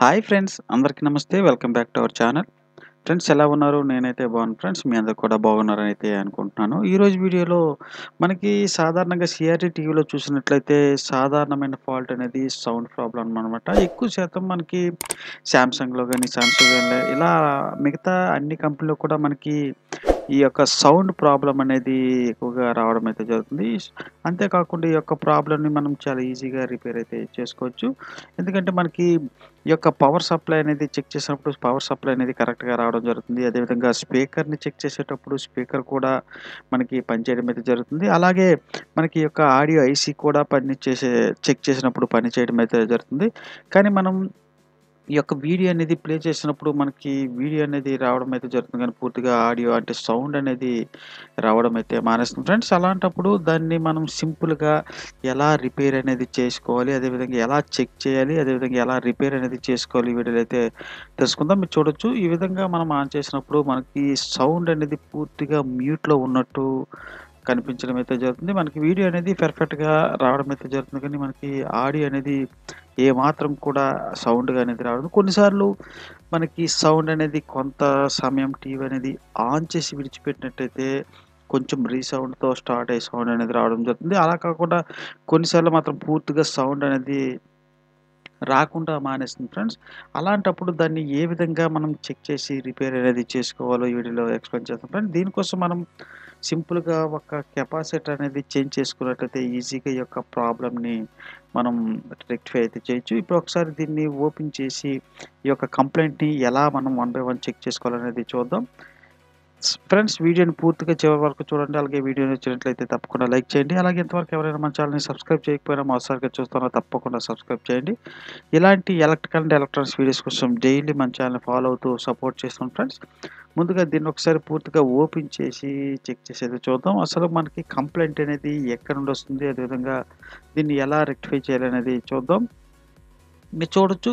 Hi friends, అందరికీ నమస్తే. Welcome back to our channel. Friends ఎలా ఉన్నారు? నేనైతే బాగున్నాను ఫ్రెండ్స్. మీ అందరూ కూడా బాగున్నారని అయితే అనుకుంటున్నాను. ఈరోజు వీడియోలో మనకి సాధారణంగా సీఆర్‌టీ టీవీలో చూసినట్లయితే సాధారణమైన ఫాల్ట్ అనేది సౌండ్ ప్రాబ్లమ్ అనమాట. ఎక్కువ శాతం మనకి సామ్‌సంగ్‌లో గాని, సామ్‌సంగ్ గాని ఇలా మిగతా అన్ని కంపెనీలో కూడా మనకి ఈ యొక్క సౌండ్ ప్రాబ్లమ్ అనేది ఎక్కువగా రావడం అయితే జరుగుతుంది. అంతేకాకుండా ఈ యొక్క ప్రాబ్లమ్‌ని మనం చాలా ఈజీగా రిపేర్ అయితే చేసుకోవచ్చు. ఎందుకంటే మనకి ఈ యొక్క పవర్ సప్లై అనేది చెక్ చేసినప్పుడు పవర్ సప్లై అనేది కరెక్ట్‌గా రావడం జరుగుతుంది. అదేవిధంగా స్పీకర్‌ని చెక్ చేసేటప్పుడు స్పీకర్ కూడా మనకి పనిచేయడం అయితే జరుగుతుంది. అలాగే మనకి ఈ యొక్క ఆడియో ఐసీ కూడా చెక్ చేసినప్పుడు పనిచేయడం అయితే జరుగుతుంది. కానీ మనం ఈ యొక్క వీడియో అనేది ప్లే చేసినప్పుడు మనకి వీడియో అనేది రావడం అయితే జరుగుతుంది. కానీ పూర్తిగా ఆడియో అంటే సౌండ్ అనేది రావడం అయితే మానేస్తుంది ఫ్రెండ్స్. అలాంటప్పుడు దాన్ని మనం సింపుల్‌గా ఎలా రిపేర్ అనేది చేసుకోవాలి, అదేవిధంగా ఎలా చెక్ చేయాలి, అదేవిధంగా ఎలా రిపేర్ అనేది చేసుకోవాలి ఈ వీడియోలో అయితే తెలుసుకుందాం. మీరు చూడొచ్చు ఈ విధంగా మనం ఆన్ చేసినప్పుడు మనకి సౌండ్ అనేది పూర్తిగా మ్యూట్‌లో ఉన్నట్టు కనిపించడం అయితే జరుగుతుంది. మనకి వీడియో అనేది పర్ఫెక్ట్‌గా రావడం అయితే జరుగుతుంది. కానీ మనకి ఆడియో అనేది ఏమాత్రం కూడా సౌండ్‌గా అనేది రావడం. కొన్నిసార్లు మనకి సౌండ్ అనేది కొంత సమయం టీవీ అనేది ఆన్ చేసి విడిచిపెట్టినట్టయితే కొంచెం రీసౌండ్‌తో స్టార్ట్ అయ్యే సౌండ్ అనేది రావడం జరుగుతుంది. అలా కాకుండా కొన్నిసార్లు మాత్రం పూర్తిగా సౌండ్ అనేది రాకుండా మానేస్తుంది ఫ్రెండ్స్. అలాంటప్పుడు దాన్ని ఏ విధంగా మనం చెక్ చేసి రిపేర్ అనేది చేసుకోవాలో ఈ వీడియోలో ఎక్స్‌ప్లెయిన్ చేస్తాం ఫ్రెండ్స్. దీనికోసం మనం సింపుల్‌గా ఒక కెపాసిటర్ అనేది చేంజ్ చేసుకున్నట్లయితే ఈజీగా ఈ యొక్క ప్రాబ్లమ్‌ని మనం రెక్టిఫై అయితే చేయొచ్చు. ఇప్పుడు ఒకసారి దీన్ని ఓపెన్ చేసి ఈ యొక్క కంప్లెయింట్‌ని ఎలా మనం వన్ బై వన్ చెక్ చేసుకోవాలనేది చూద్దాం. ఫ్రెండ్స్ వీడియోని పూర్తిగా చివరి వరకు చూడండి. అలాగే వీడియో నచ్చినట్లయితే తప్పకుండా లైక్ చేయండి. అలాగే ఇంతవరకు ఎవరైనా మన ఛానెల్‌ని సబ్స్క్రైబ్ చేయకపోయినా మొదటిసారిగా చూస్తున్నారో తప్పకుండా సబ్స్క్రైబ్ చేయండి. ఇలాంటి ఎలక్ట్రికల్ అండ్ ఎలక్ట్రానిక్స్ వీడియోస్ కోసం డైలీ మన ఛానెల్‌ని ఫాలో అవుతూ సపోర్ట్ చేస్తున్నాం ఫ్రెండ్స్. ముందుగా దీన్ని ఒకసారి పూర్తిగా ఓపెన్ చేసి చెక్ చేసేది చూద్దాం. అసలు మనకి కంప్లెయింట్ అనేది ఎక్కడి నుండి వస్తుంది? అదేవిధంగా దీన్ని ఎలా రెక్టిఫై చేయాలనేది చూద్దాం. మీరు చూడొచ్చు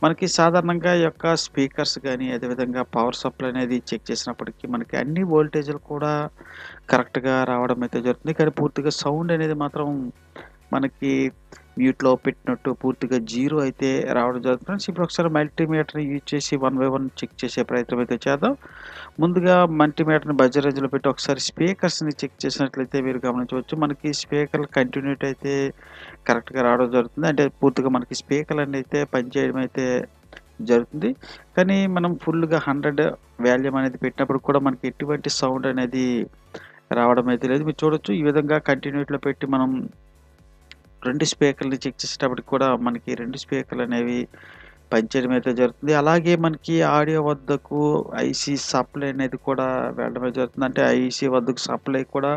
మనకి సాధారణంగా ఈ యొక్క స్పీకర్స్ గానీ, అదేవిధంగా పవర్ సప్లై అనేది చెక్ చేసినప్పటికి మనకి అన్ని వోల్టేజ్‌లు కూడా కరెక్ట్‌గా రావడం అయితే జరుగుతుంది. కానీ పూర్తిగా సౌండ్ అనేది మాత్రం మనకి మ్యూట్‌లో పెట్టినట్టు పూర్తిగా జీరో అయితే రావడం జరుగుతుంది ఫ్రెండ్స్. ఇప్పుడు ఒకసారి మల్టీమీటర్‌ని యూజ్ చేసి వన్ బై వన్ చెక్ చేసే ప్రయత్నం అయితే చేద్దాం. ముందుగా మల్టీమీటర్‌ని బజర్ రేంజ్‌లో పెట్టి ఒకసారి స్పీకర్స్‌ని చెక్ చేసినట్లయితే మీరు గమనించవచ్చు. మనకి స్పీకర్‌లు కంటిన్యూటీ అయితే కరెక్ట్‌గా రావడం జరుగుతుంది. అంటే పూర్తిగా మనకి స్పీకర్‌లన్నీ అయితే పనిచేయడం అయితే జరుగుతుంది. కానీ మనం ఫుల్‌గా 100 వాల్యూమ్ అనేది పెట్టినప్పుడు కూడా మనకి ఎటువంటి సౌండ్ అనేది రావడం అయితే లేదు. మీరు చూడొచ్చు ఈ విధంగా కంటిన్యూటీలో పెట్టి మనం 2 స్పీకర్‌లని చెక్ చేసేటప్పటికి కూడా మనకి 2 స్పీకర్‌లనేవి పనిచేయడం అయితే జరుగుతుంది. అలాగే మనకి ఆడియో వద్దకు ఐసీ సప్లై అనేది కూడా వెళ్ళడమే జరుగుతుంది. అంటే ఐసీ వద్దకు సప్లై కూడా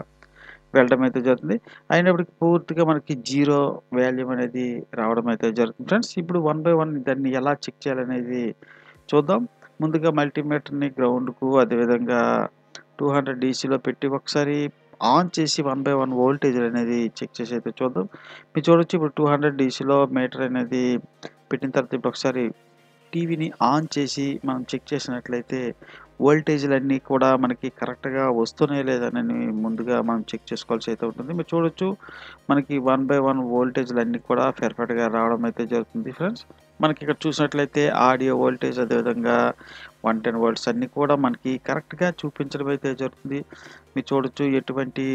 వెళ్ళడం అయితే జరుగుతుంది. అయినప్పటికి పూర్తిగా మనకి జీరో వాల్యూమ్ అనేది రావడం అయితే జరుగుతుంది ఫ్రెండ్స్. ఇప్పుడు వన్ బై వన్ దాన్ని ఎలా చెక్ చేయాలనేది చూద్దాం. ముందుగా మల్టీమీటర్‌ని గ్రౌండ్‌కు అదేవిధంగా 200 డీసీలో పెట్టి ఒకసారి ఆన్ చేసి వన్ బై వన్ వోల్టేజ్‌లనేది చెక్ చేసి అయితే చూద్దాం. మీరు చూడొచ్చు ఇప్పుడు 200 డీసీలో మీటర్ అనేది పెట్టిన తర్వాత ఇప్పుడు ఒకసారి టీవీని ఆన్ చేసి మనం చెక్ చేసినట్లయితే వోల్టేజ్‌లన్నీ కూడా మనకి కరెక్ట్‌గా వస్తున్నాయా లేదానని ముందుగా మనం చెక్ చేసుకోవాల్సి అయితే ఉంటుంది. మీరు చూడొచ్చు మనకి వన్ బై వన్ వోల్టేజ్‌లన్నీ కూడా పర్ఫెక్ట్‌గా రావడం అయితే జరుగుతుంది ఫ్రెండ్స్. మనకి ఇక్కడ చూసినట్లయితే ఆడియో వోల్టేజ్ అదేవిధంగా 110 వోల్ట్స్ అన్నీ కూడా మనకి కరెక్ట్‌గా చూపించడం అయితే జరుగుతుంది. మీరు చూడొచ్చు ఎటువంటి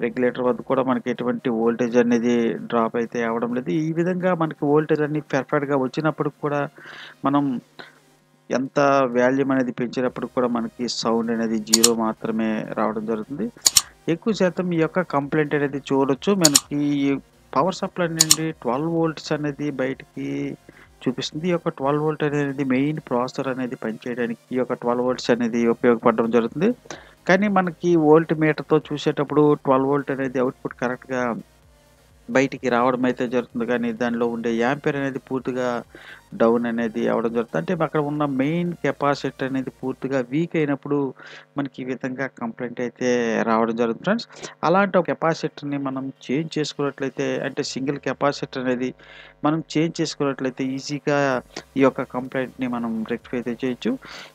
రెగ్యులేటర్ వద్ద కూడా మనకి ఎటువంటి వోల్టేజ్ అనేది డ్రాప్ అయితే అవ్వడం లేదు. ఈ విధంగా మనకి వోల్టేజ్ అన్నీ పర్ఫెక్ట్‌గా వచ్చినప్పుడు కూడా మనం ఎంత వాల్యూమ్ అనేది పెంచినప్పుడు కూడా మనకి సౌండ్ అనేది జీరో మాత్రమే రావడం జరుగుతుంది. ఎక్కువ శాతం ఈ యొక్క కంప్లెయింట్ అనేది చూడొచ్చు. మనకి పవర్ సప్లై నుండి 12 వోల్ట్స్ అనేది బయటికి చూపిస్తుంది. ఈ యొక్క 12 వోల్ట్ అనేది మెయిన్ ప్రాసెసర్ అనేది పనిచేయడానికి ఈ యొక్క 12 వోల్ట్స్ అనేది ఉపయోగపడడం జరుగుతుంది. కానీ మనకి వోల్ట్ మీటర్‌తో చూసేటప్పుడు 12 వోల్ట్ అనేది అవుట్‌పుట్ కరెక్ట్‌గా బయటికి రావడం అయితే జరుగుతుంది. కానీ దానిలో ఉండే యాంపియర్ అనేది పూర్తిగా డౌన్ అనేది అవ్వడం జరుగుతుంది. అంటే అక్కడ ఉన్న మెయిన్ కెపాసిటర్ అనేది పూర్తిగా వీక్ అయినప్పుడు మనకి ఈ విధంగా కంప్లెయింట్ అయితే రావడం జరుగుతుంది ఫ్రెండ్స్. అలాంటి కెపాసిటర్‌ని మనం చేంజ్ చేసుకున్నట్లయితే అంటే సింగిల్ కెపాసిటర్ అనేది మనం చేంజ్ చేసుకున్నట్లయితే ఈజీగా ఈ యొక్క కంప్లెయింట్‌ని మనం రెక్టిఫై అయితే చేయొచ్చు.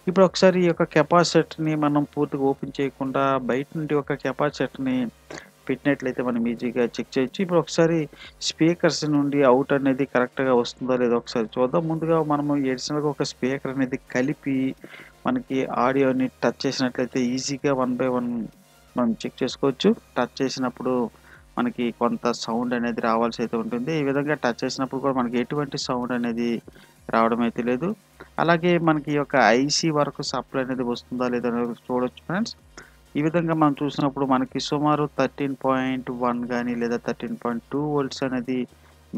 ఇప్పుడు ఒకసారి ఈ యొక్క కెపాసిటర్‌ని మనం పూర్తిగా ఓపెన్ చేయకుండా బయట నుండి ఒక కెపాసిటర్‌ని పెట్టినట్లయితే మనం ఈజీగా చెక్ చేయొచ్చు. ఇప్పుడు ఒకసారి స్పీకర్స్ నుండి అవుట్ అనేది కరెక్ట్‌గా వస్తుందో లేదో ఒకసారి చూద్దాం. ముందుగా మనము అడిషనల్‌గా ఒక స్పీకర్ అనేది కలిపి మనకి ఆడియోని టచ్ చేసినట్లయితే ఈజీగా వన్ బై వన్ మనం చెక్ చేసుకోవచ్చు. టచ్ చేసినప్పుడు మనకి కొంత సౌండ్ అనేది రావాల్సి అయితే ఉంటుంది. ఈ విధంగా టచ్ చేసినప్పుడు కూడా మనకి ఎటువంటి సౌండ్ అనేది రావడం అయితే లేదు. అలాగే మనకి ఈ యొక్క ఐసీ వరకు సప్లై అనేది వస్తుందా లేదా అనేది చూడొచ్చు ఫ్రెండ్స్. ఈ విధంగా మనం చూసినప్పుడు మనకి సుమారు 13.1 గాని లేదా 13.2 వోల్ట్స్ అనేది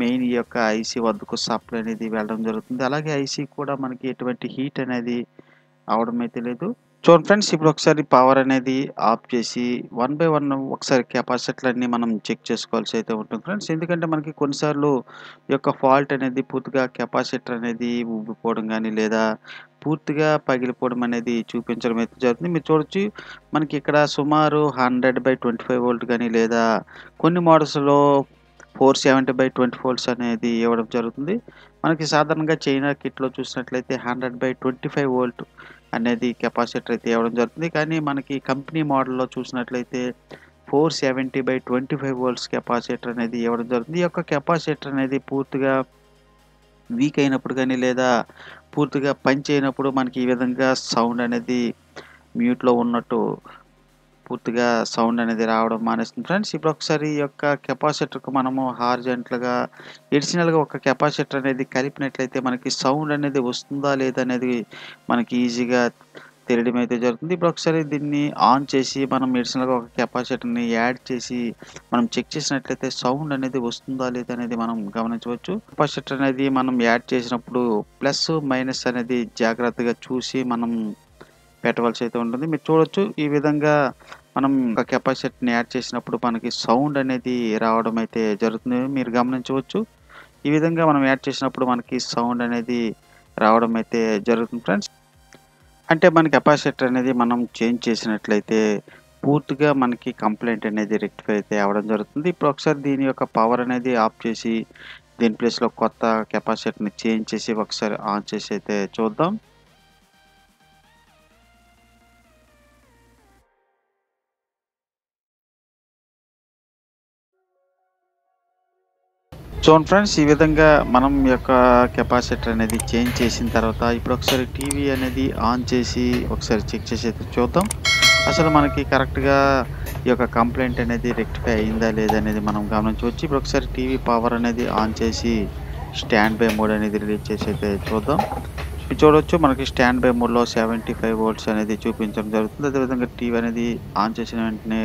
మెయిన్ ఈ యొక్క ఐసీ వద్దకు సప్లై అనేది వెళ్ళడం జరుగుతుంది. అలాగే ఐసీ కూడా మనకి ఎటువంటి హీట్ అనేది అవ్వడం అయితే లేదు. చూడండి ఫ్రెండ్స్, ఇప్పుడు ఒకసారి పవర్ అనేది ఆఫ్ చేసి వన్ బై వన్ ఒకసారి కెపాసిటర్లన్నీ మనం చెక్ చేసుకోవాల్సి అయితే ఉంటుంది ఫ్రెండ్స్. ఎందుకంటే మనకి కొన్నిసార్లు ఈ యొక్క ఫాల్ట్ అనేది పూర్తిగా కెపాసిటర్ అనేది ఉబ్బిపోవడం గానీ లేదా పూర్తిగా పగిలిపోవడం అనేది చూపించడం అయితే జరుగుతుంది. మీరు చూడొచ్చు మనకి ఇక్కడ సుమారు 100/25 వోల్ట్ గానీ లేదా కొన్ని మోడల్స్‌లో 470/20 వోల్ట్స్ అనేది ఇవ్వడం జరుగుతుంది. మనకి సాధారణంగా చైనా కిట్‌లో చూసినట్లయితే 100/25 వోల్ట్ అనేది కెపాసిటర్ అయితే ఇవ్వడం జరుగుతుంది. కానీ మనకి కంపెనీ మోడల్‌లో చూసినట్లయితే 470/25 వోల్ట్స్ కెపాసిటర్ అనేది ఇవ్వడం జరుగుతుంది. ఈ యొక్క కెపాసిటర్ అనేది పూర్తిగా వీక్ అయినప్పుడు గానీ లేదా పూర్తిగా పని చేయనప్పుడు మనకి ఈ విధంగా సౌండ్ అనేది మ్యూట్‌లో ఉన్నట్టు పూర్తిగా సౌండ్ అనేది రావడం మానేస్తుంది ఫ్రెండ్స్. ఇప్పుడు ఒకసారి ఈ యొక్క కెపాసిటర్‌కు మనము హారిజాంటల్‌గా అడిషనల్‌గా ఒక కెపాసిటర్ అనేది కలిపినట్లయితే మనకి సౌండ్ అనేది వస్తుందా లేదా అనేది మనకి ఈజీగా తెలియడం అయితే జరుగుతుంది. ఇప్పుడు ఒకసారి దీన్ని ఆన్ చేసి మనం అడిషనల్‌గా ఒక కెపాసిటర్‌ని యాడ్ చేసి మనం చెక్ చేసినట్లయితే సౌండ్ అనేది వస్తుందా లేదా అనేది మనం గమనించవచ్చు. కెపాసిటర్ అనేది మనం యాడ్ చేసినప్పుడు ప్లస్, మైనస్ అనేది జాగ్రత్తగా చూసి మనం పెట్టవలసి అయితే ఉంటుంది. మీరు చూడొచ్చు ఈ విధంగా మనం ఒక కెపాసిటర్‌ని యాడ్ చేసినప్పుడు మనకి సౌండ్ అనేది రావడం అయితే జరుగుతుంది. మీరు గమనించవచ్చు. ఈ విధంగా మనం యాడ్ చేసినప్పుడు మనకి సౌండ్ అనేది రావడం అయితే జరుగుతుంది ఫ్రెండ్స్. అంటే మన కెపాసిటర్ అనేది మనం చేంజ్ చేసినట్లయితే పూర్తిగా మనకి కంప్లెయింట్ అనేది రెక్టిఫై అయితే అవ్వడం జరుగుతుంది. ఇప్పుడు ఒకసారి దీని యొక్క పవర్ అనేది ఆఫ్ చేసి దీని ప్లేస్‌లో కొత్త కెపాసిటర్‌ని చేంజ్ చేసి ఒకసారి ఆన్ చేసి అయితే చూద్దాం. చూడండి ఫ్రెండ్స్, ఈ విధంగా మనం యొక్క కెపాసిటర్ అనేది చేంజ్ చేసిన తర్వాత ఇప్పుడు ఒకసారి టీవీ అనేది ఆన్ చేసి ఒకసారి చెక్ చేసి అయితే చూద్దాం. అసలు మనకి కరెక్ట్‌గా ఈ యొక్క కంప్లెయింట్ అనేది రెక్టిఫై అయిందా లేదా అనేది మనం గమనించవచ్చు. ఇప్పుడు ఒకసారి టీవీ పవర్ అనేది ఆన్ చేసి స్టాండ్ బై మోడ్ అనేది రిలీజ్ చేసి అయితే చూద్దాం. ఇప్పుడు చూడొచ్చు మనకి స్టాండ్ బై మోడ్‌లో 75 వోల్ట్స్ అనేది చూపించడం జరుగుతుంది. అదేవిధంగా టీవీ అనేది ఆన్ చేసిన వెంటనే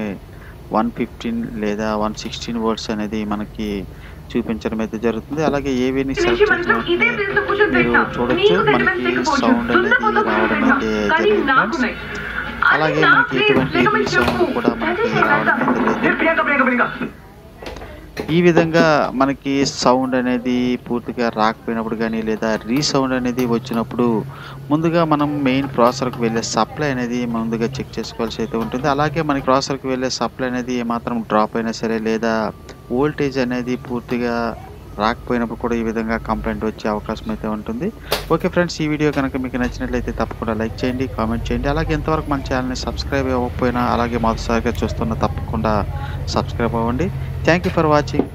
115 లేదా 116 వోల్ట్స్ అనేది మనకి చూపించడం అయితే జరుగుతుంది. అలాగే ఏవీని సెలెక్ట్ చేసిన వెంటనే మీరు చూడొచ్చు మనకి సౌండ్ అనేది రావడం అయితే జరిగింది ఫ్రెండ్స్. అలాగే మనకి ఎటువంటి రీసౌండ్ కూడా మనకి రావడం అయితే లేదు. ఈ విధంగా మనకి సౌండ్ అనేది పూర్తిగా రాకపోయినప్పుడు కానీ లేదా రీసౌండ్ అనేది వచ్చినప్పుడు ముందుగా మనం మెయిన్ ప్రాసెసర్‌కి వెళ్ళే సప్లై అనేది ముందుగా చెక్ చేసుకోవాల్సి అయితే ఉంటుంది. అలాగే మనకి ప్రాసెసర్‌కి వెళ్ళే సప్లై అనేది ఏమాత్రం డ్రాప్ అయినా సరే లేదా వోల్టేజ్ అనేది పూర్తిగా రాకపోయినప్పుడు కూడా ఈ విధంగా కంప్లెయింట్ వచ్చే అవకాశం అయితే ఉంటుంది. ఓకే ఫ్రెండ్స్, ఈ వీడియో కనుక మీకు నచ్చినట్లయితే తప్పకుండా లైక్ చేయండి, కామెంట్ చేయండి. అలాగే ఇంతవరకు మన ఛానల్‌ని సబ్స్క్రైబ్ అవ్వకపోయినా అలాగే మొదటిసారిగా చూస్తున్న తప్పకుండా సబ్స్క్రైబ్ అవ్వండి. Thank you for watching.